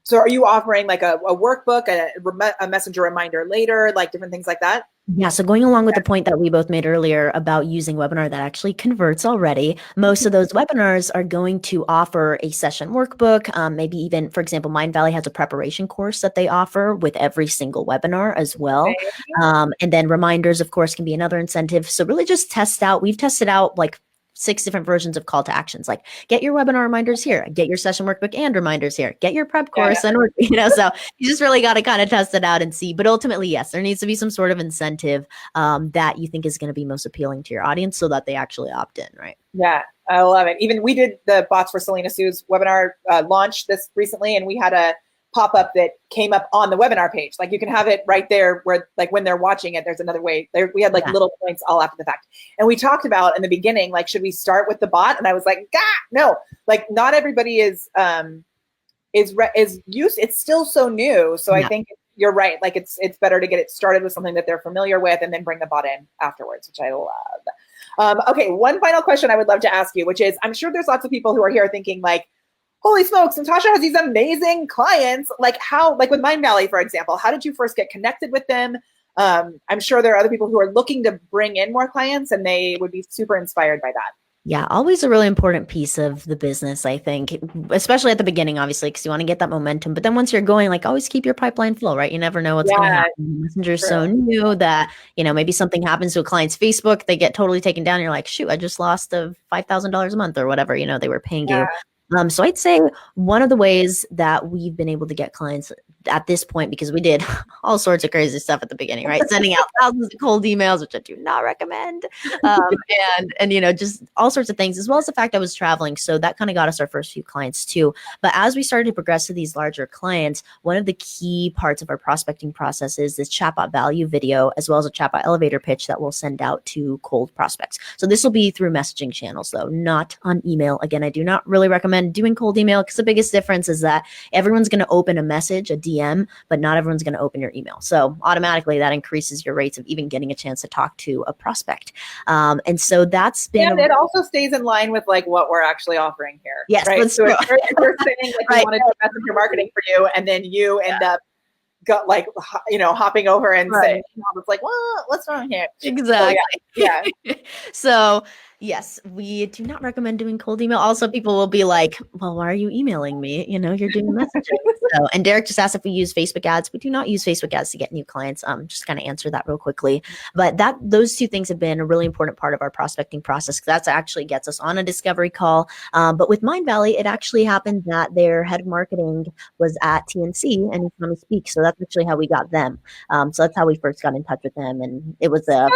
So are you offering like a workbook, a messenger reminder later, like different things like that? Yeah. So going along with the point that we both made earlier about using webinar that actually converts already, most of those webinars are going to offer a session workbook. Maybe even, for example, Mindvalley has a preparation course that they offer with every single webinar as well. And then reminders, of course, can be another incentive. So really just test out. We've tested out like 6 different versions of call to actions, like get your webinar reminders here, get your session workbook and reminders here, get your prep course. And so you just really got to kind of test it out and see. But ultimately, yes, there needs to be some sort of incentive that you think is going to be most appealing to your audience so that they actually opt in, right? Yeah, I love it. Even we did the Bots for Selena Sue's webinar launch this recently, and we had a pop-up that came up on the webinar page. Like you can have it right there where like when they're watching it, there's another way. We had like little points all after the fact. And we talked about in the beginning, like, should we start with the bot? And I was like, no, like not everybody is used. It's still so new. So I think you're right. Like it's better to get it started with something that they're familiar with and then bring the bot in afterwards, which I love. Okay. One final question I would love to ask you, which is, I'm sure there's lots of people who are here thinking like, holy smokes, Natasha has these amazing clients. Like how, like with Mindvalley, for example, how did you first get connected with them? I'm sure there are other people who are looking to bring in more clients and they would be super inspired by that. Yeah, always a really important piece of the business, I think, especially at the beginning, obviously, because you want to get that momentum. But then once you're going, like always keep your pipeline full, right? You never know what's going to happen. Messenger is so new that, maybe something happens to a client's Facebook, they get totally taken down. You're like, shoot, I just lost $5,000 a month or whatever, they were paying you. So I'd say one of the ways that we've been able to get clients at this point, because we did all sorts of crazy stuff at the beginning, right? Sending out thousands of cold emails, which I do not recommend. And just all sorts of things, as well as the fact I was traveling. So that kind of got us our first few clients too. But as we started to progress to these larger clients, one of the key parts of our prospecting process is this chatbot value video, as well as a chatbot elevator pitch that we'll send out to cold prospects. So this will be through messaging channels though, not on email. Again, I do not really recommend doing cold email because the biggest difference is that everyone's going to open a message, a DM, but not everyone's going to open your email. So automatically that increases your rates of even getting a chance to talk to a prospect. And so that's been- And it also stays in line with like what we're actually offering here. Yes. Right? So if we're saying like we want to do messenger marketing for you and then you end up hopping over and saying, it's like, well, what's wrong here? Exactly. So, So yes, we do not recommend doing cold email. Also, people will be like, well, why are you emailing me? You're doing messaging. And Derek just asked if we use Facebook ads. We do not use Facebook ads to get new clients. Just kind of answer that real quickly. But those two things have been a really important part of our prospecting process, because that actually gets us on a discovery call. But with Mindvalley, it actually happened that their head of marketing was at TNC and he's going to speak. So that's actually how we got them. So that's how we first got in touch with them. And it was a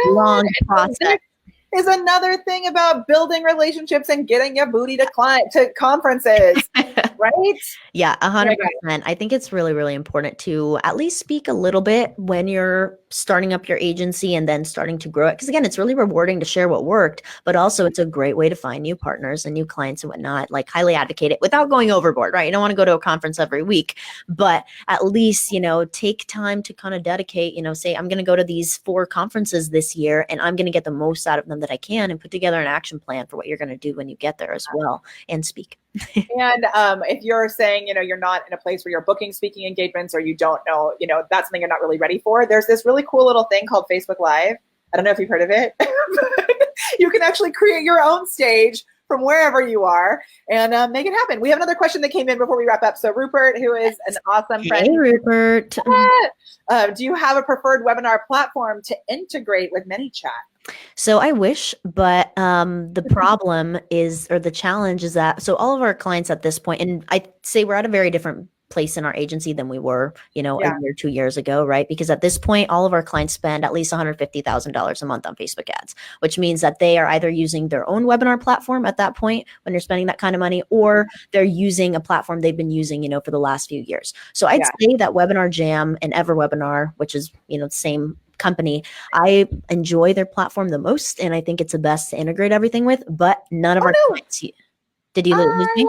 long process. Is another thing about building relationships and getting your booty to conferences, right? Yeah, 100%. I think it's really, really important to at least speak a little bit when you're starting up your agency and then starting to grow it. Because again, it's really rewarding to share what worked, but also it's a great way to find new partners and new clients and whatnot. Like highly advocate it without going overboard, right? You don't want to go to a conference every week, but at least, take time to kind of dedicate, say, I'm going to go to these 4 conferences this year and I'm going to get the most out of them that I can, and put together an action plan for what you're going to do when you get there as well and speak. And if you're saying, you're not in a place where you're booking speaking engagements or you don't know, that's something you're not really ready for, there's this really cool little thing called Facebook Live. I don't know if you've heard of it. You can actually create your own stage from wherever you are and make it happen. We have another question that came in before we wrap up. So Rupert, who is an awesome friend. Hey, Rupert. Do you have a preferred webinar platform to integrate with Manychat? So I wish, but the problem is, or the challenge is that, so all of our clients at this point, and I'd say we're at a very different place in our agency than we were, a year, 2 years ago, right? Because at this point, all of our clients spend at least $150,000 a month on Facebook ads, which means that they are either using their own webinar platform at that point when they're spending that kind of money, or they're using a platform they've been using, for the last few years. So I'd say that Webinar Jam and Everwebinar, which is, the same company, I enjoy their platform the most, and I think it's the best to integrate everything with, but none of our clients. Did you lose me?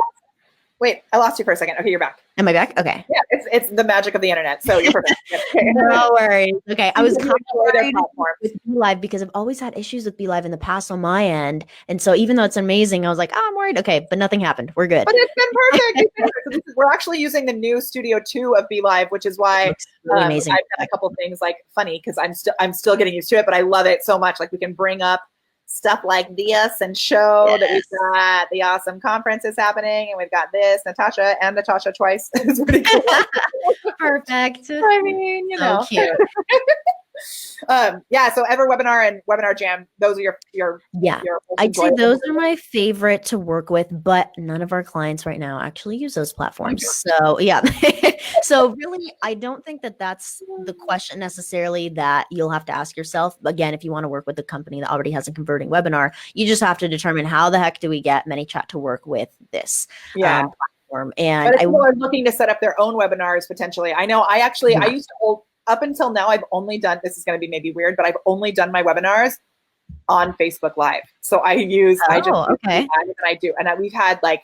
Wait, I lost you for a second. Okay, you're back. Am I back? Okay. Yeah, it's the magic of the internet. So you're perfect. No worries. Okay, I was kind of worried with BeLive because I've always had issues with BeLive in the past on my end, and so even though it's amazing, I was like, I'm worried. Okay, but nothing happened. We're good. But it's been perfect. We're actually using the new Studio 2 of BeLive, which is why really amazing. I've done a couple things like funny because I'm still getting used to it, but I love it so much. Like we can bring up stuff like this and show that we've got the awesome conferences happening and we've got this, Natasha twice. It's pretty cool. Perfect. I mean, so cute. So Everwebinar and Webinar Jam, those are your I'd say those are my favorite to work with, but none of our clients right now actually use those platforms. So so really, I don't think that that's the question necessarily that you'll have to ask yourself. Again, if you want to work with a company that already has a converting webinar, you just have to determine how the heck do we get Manychat to work with this platform. platform. And but if people are looking to set up their own webinars potentially, I know I used to hold, up until now, I've only done, this is going to be maybe weird, but I've only done my webinars on Facebook Live. So I just okay. and I do, and we've had like,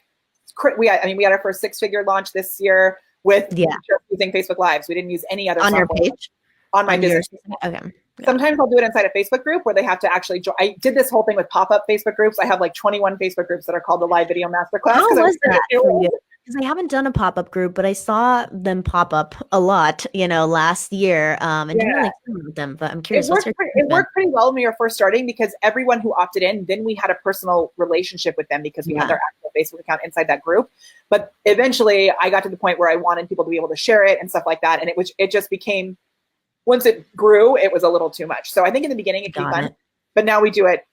we had our first 6-figure launch this year with just using Facebook Lives. We didn't use any other software. Your page? On my business. Okay. Sometimes I'll do it inside a Facebook group where they have to actually join. I did this whole thing with pop-up Facebook groups. I have like 21 Facebook groups that are called the Live Video Masterclass. How was that for you? Because I haven't done a pop-up group, but I saw them pop up a lot, last year. And didn't really experiment with them, but I'm curious. It worked pretty well when we were first starting because everyone who opted in, then we had a personal relationship with them because we had their actual Facebook account inside that group. But eventually I got to the point where I wanted people to be able to share it and stuff like that. And it just became, once it grew, it was a little too much. So I think in the beginning it could be fun, but now we do it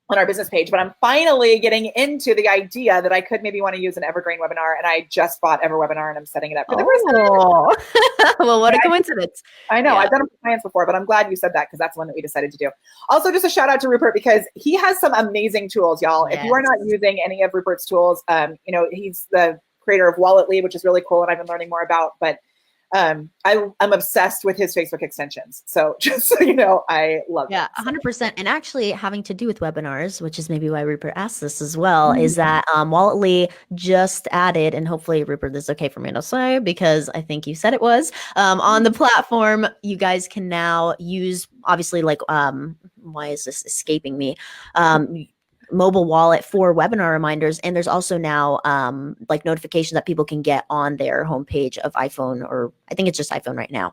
on our business page. But I'm finally getting into the idea that I could maybe want to use an Evergreen webinar, and I just bought EverWebinar and I'm setting it up for the first time. Well, what a coincidence. I know. I've done it with clients before, but I'm glad you said that because that's one that we decided to do. Also, just a shout out to Rupert because he has some amazing tools, y'all. If you are not using any of Rupert's tools, he's the creator of Walletly, which is really cool and I've been learning more about, but I'm obsessed with his Facebook extensions. So just so you know, I love it. Yeah, 100%. And actually having to do with webinars, which is maybe why Rupert asked this as well, is that Walletly just added, and hopefully Rupert, this is okay for me to say, because I think you said it was, on the platform, you guys can now use, obviously, like, why is this escaping me? Mobile wallet for webinar reminders, and there's also now like notifications that people can get on their homepage of iPhone, or I think it's just iPhone right now.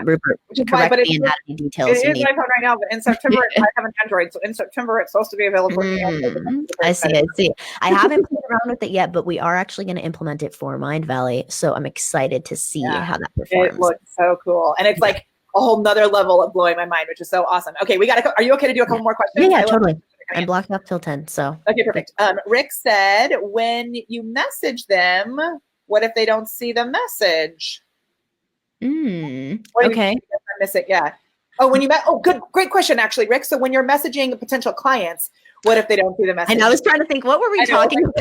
Rupert, correct me and add any details. It is iPhone right now, but in September I have an Android, so in September it's supposed to be available. I see. I haven't played around with it yet, but we are actually going to implement it for Mindvalley, so I'm excited to see how that performs. It looks so cool, and it's like a whole nother level of blowing my mind, which is so awesome. Okay, are you okay to do a couple more questions? Yeah, totally. I'm blocked up till 10, so. Okay, perfect. Rick said, when you message them, what if they don't see the message? Okay. Miss it, yeah. Oh, great question, actually, Rick. So when you're messaging potential clients, what if they don't see the message? And I was trying to think, what were we talking about?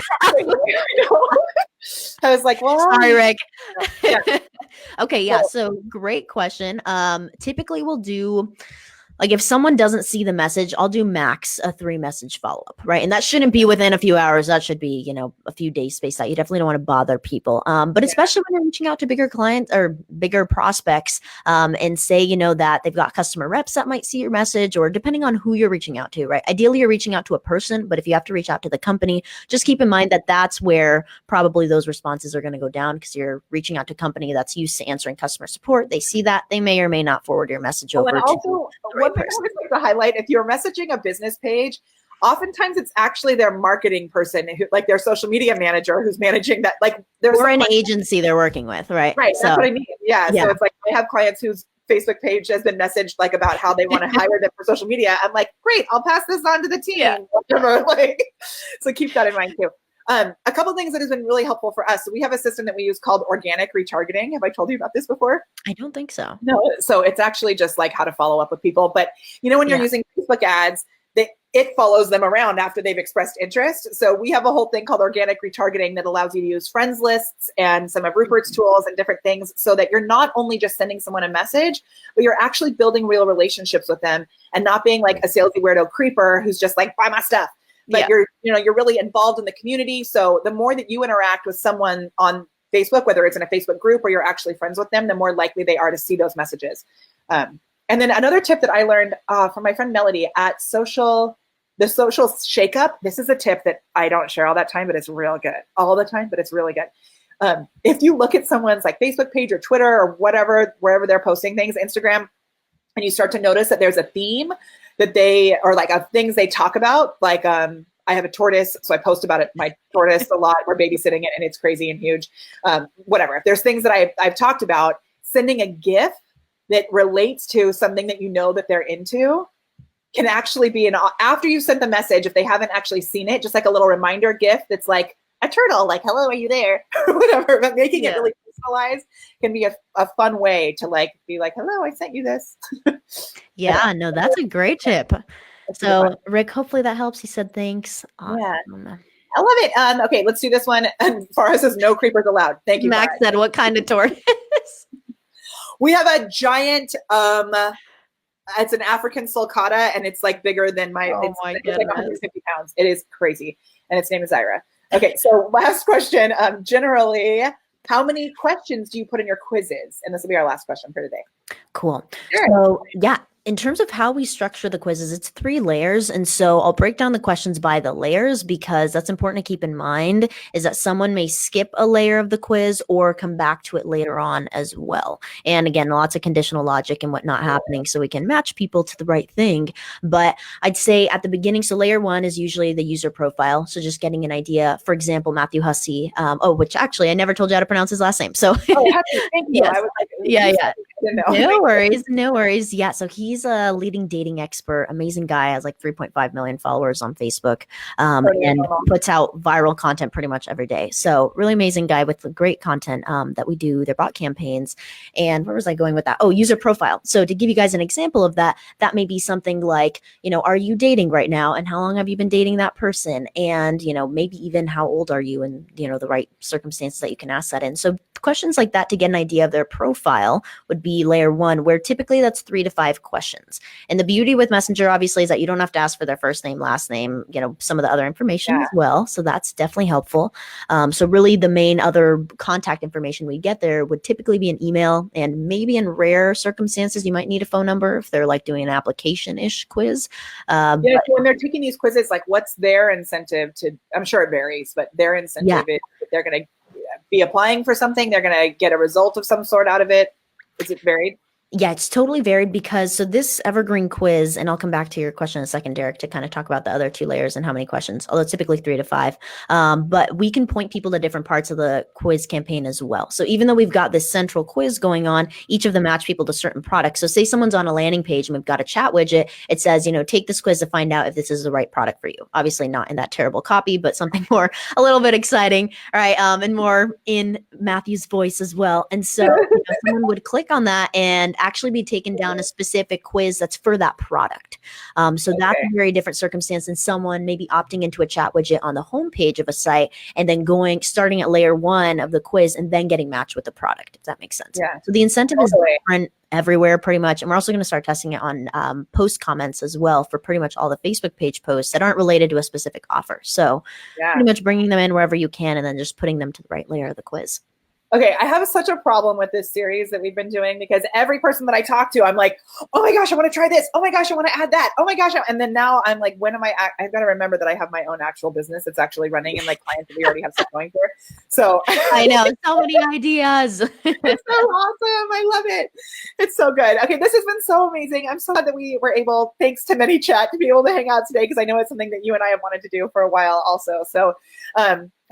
I was like, well. Sorry, Rick. Yeah. Okay, yeah, so great question. Typically we'll do, like, if someone doesn't see the message, I'll do max a 3-message follow-up, right? And that shouldn't be within a few hours. That should be, a few days spaced out. You definitely don't want to bother people. But especially when you're reaching out to bigger clients or bigger prospects, and say, that they've got customer reps that might see your message, or depending on who you're reaching out to, right? Ideally, you're reaching out to a person, but if you have to reach out to the company, just keep in mind that that's where probably those responses are going to go down, because you're reaching out to a company that's used to answering customer support. They see that. They may or may not forward your message over to one thing I always like to highlight, if you're messaging a business page, oftentimes it's actually their marketing person, who, like their social media manager, who's managing that. Like, or an agency they're working with, right? Right. So, that's what I mean. Yeah. So it's like, I have clients whose Facebook page has been messaged like about how they want to hire them for social media. I'm like, great, I'll pass this on to the team. Yeah. Whatever. So keep that in mind too. A couple things that has been really helpful for us. So we have a system that we use called organic retargeting. Have I told you about this before? I don't think so. No. So it's actually just like how to follow up with people. But when you're using Facebook ads, it follows them around after they've expressed interest. So we have a whole thing called organic retargeting that allows you to use friends lists and some of Rupert's tools and different things, so that you're not only just sending someone a message, but you're actually building real relationships with them and not being like a salesy weirdo creeper who's just like, buy my stuff. But you're really involved in the community. So the more that you interact with someone on Facebook, whether it's in a Facebook group or you're actually friends with them, the more likely they are to see those messages. And then another tip that I learned from my friend Melody at the social shakeup. This is a tip that I don't share all that time, but it's real good. All the time, but it's really good. If you look at someone's like Facebook page or Twitter or whatever, wherever they're posting things, Instagram, and you start to notice that there's a theme that of things they talk about, like I have a tortoise, so I post about my tortoise a lot. We're babysitting it, and it's crazy and huge. Whatever. If there's things that I've talked about, sending a GIF that relates to something that that they're into can actually be after you sent the message, if they haven't actually seen it, just like a little reminder GIF that's like a turtle, like, hello, are you there? Whatever. But making it really personalized can be a fun way to be like, hello, I sent you this. Yeah, no, that's a great tip. So Rick, hopefully that helps. He said thanks. Awesome. Yeah. I love it. Okay, let's do this one. And Farah says no creepers allowed. Thank you, Max Farah. said, what kind of tortoise? We have a giant, it's an African sulcata, and it's like bigger than it's like 150 pounds. It is crazy. And its name is Ira. Okay, so last question. Generally, how many questions do you put in your quizzes? And this will be our last question for today. Cool. Sure. So yeah, in terms of how we structure the quizzes, it's 3 layers. And so I'll break down the questions by the layers because that's important to keep in mind is that someone may skip a layer of the quiz or come back to it later on as well. And again, lots of conditional logic and whatnot happening so we can match people to the right thing. But I'd say at the beginning, so layer 1 is usually the user profile. So just getting an idea, for example, Matthew Hussey, which actually I never told you how to pronounce his last name. So Hussey, thank you. Yes. Yeah. No worries. Yeah. So he's a leading dating expert, amazing guy, has like 3.5 million followers on Facebook, and puts out viral content pretty much every day. So really amazing guy with great content that we do their bot campaigns. And where was I going with that? Oh, user profile. So to give you guys an example of that, that may be something like, are you dating right now? And how long have you been dating that person? And, maybe even how old are you and, the right circumstances that you can ask that in. So questions like that to get an idea of their profile would be layer 1, where typically that's 3 to 5 questions. And the beauty with Messenger, obviously, is that you don't have to ask for their first name, last name, some of the other information as well. So that's definitely helpful. So really the main other contact information we get there would typically be an email, and maybe in rare circumstances, you might need a phone number if they're like doing an application-ish quiz. But when they're taking these quizzes, like what's their incentive to, I'm sure it varies, but their incentive is that they're going to be applying for something, they're going to get a result of some sort out of it. Is it varied? Yeah, it's totally varied because so this Evergreen quiz, and I'll come back to your question in a second, Derek, to kind of talk about the other 2 layers and how many questions, although it's typically 3 to 5. But we can point people to different parts of the quiz campaign as well. So even though we've got this central quiz going on, each of them match people to certain products. So say someone's on a landing page and we've got a chat widget, it says, take this quiz to find out if this is the right product for you. Obviously not in that terrible copy, but something more, a little bit exciting, all right, and more in Matthew's voice as well. And so someone would click on that and actually be taken down a specific quiz that's for that product. So that's a very different circumstance than someone maybe opting into a chat widget on the homepage of a site and then starting at layer 1 of the quiz and then getting matched with the product, if that makes sense. Yeah. So the incentive is different everywhere pretty much. And we're also going to start testing it on post comments as well for pretty much all the Facebook page posts that aren't related to a specific offer. So pretty much bringing them in wherever you can and then just putting them to the right layer of the quiz. Okay, I have such a problem with this series that we've been doing because every person that I talk to, I'm like, oh my gosh, I want to try this. Oh my gosh, I want to add that. Oh my gosh. And then now I'm like, I've got to remember that I have my own actual business that's actually running and like clients that we already have stuff going for. So I know, so many ideas. It's so awesome. I love it. It's so good. Okay, this has been so amazing. I'm so glad that we were able, thanks to Manychat, to be able to hang out today because I know it's something that you and I have wanted to do for a while also. So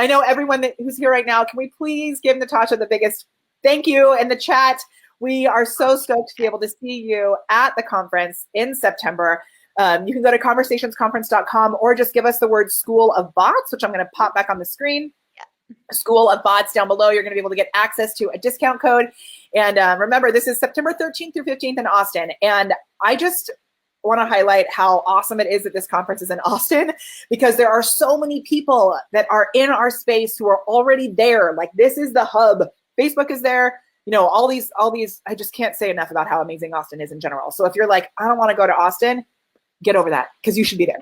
I know everyone who's here right now, can we please give Natasha the biggest thank you in the chat? We are so stoked to be able to see you at the conference in September. You can go to conversationsconference.com or just give us the word School of Bots, which I'm going to pop back on the screen. School of Bots down below. You're going to be able to get access to a discount code. And remember, this is September 13th through 15th in Austin. And I just want to highlight how awesome it is that this conference is in Austin because there are so many people that are in our space who are already there. Like this is the hub. Facebook is there. All these, I just can't say enough about how amazing Austin is in general. So if you're like, I don't want to go to Austin, get over that because you should be there.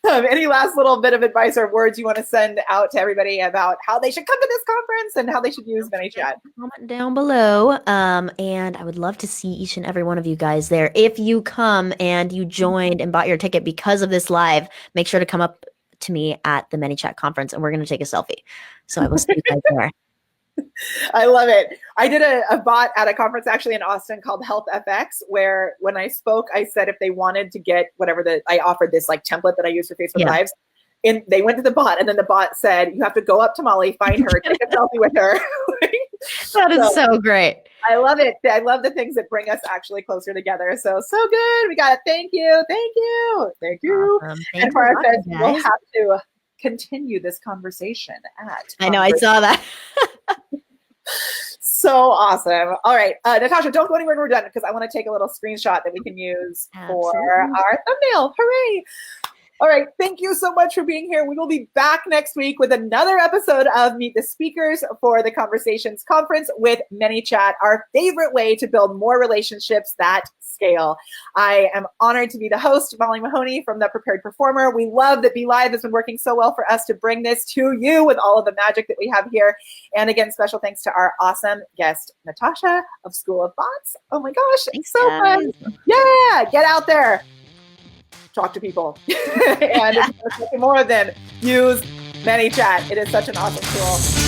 Any last little bit of advice or words you want to send out to everybody about how they should come to this conference and how they should use Manychat? Comment down below. And I would love to see each and every one of you guys there. If you come and you joined and bought your ticket because of this live, make sure to come up to me at the Manychat conference and we're going to take a selfie. So I will see you guys there. I love it. I did a bot at a conference actually in Austin called Health FX, where when I spoke, I said if they wanted to get I offered this like template that I use for Facebook Lives. And they went to the bot and then the bot said, you have to go up to Molly, find her, take a selfie with her. That is so great. I love it. I love the things that bring us actually closer together. So good. We got it. Thank you. Thank you. Thank you. Awesome. And for our friends, we'll have to continue this conversation at. I know. I saw that. So awesome. All right. Natasha, don't go anywhere when we're done because I want to take a little screenshot that we can use for our thumbnail. Hooray. All right. Thank you so much for being here. We will be back next week with another episode of Meet the Speakers for the Conversations Conference with Manychat, our favorite way to build more relationships that scale. I am honored to be the host, Molly Mahoney from The Prepared Performer. We love that Be Live has been working so well for us to bring this to you with all of the magic that we have here. And again, special thanks to our awesome guest, Natasha of School of Bots. Oh my gosh, it's so fun. Yeah, get out there. Talk to people. And if you want to talk to more of them, use Manychat. It is such an awesome tool.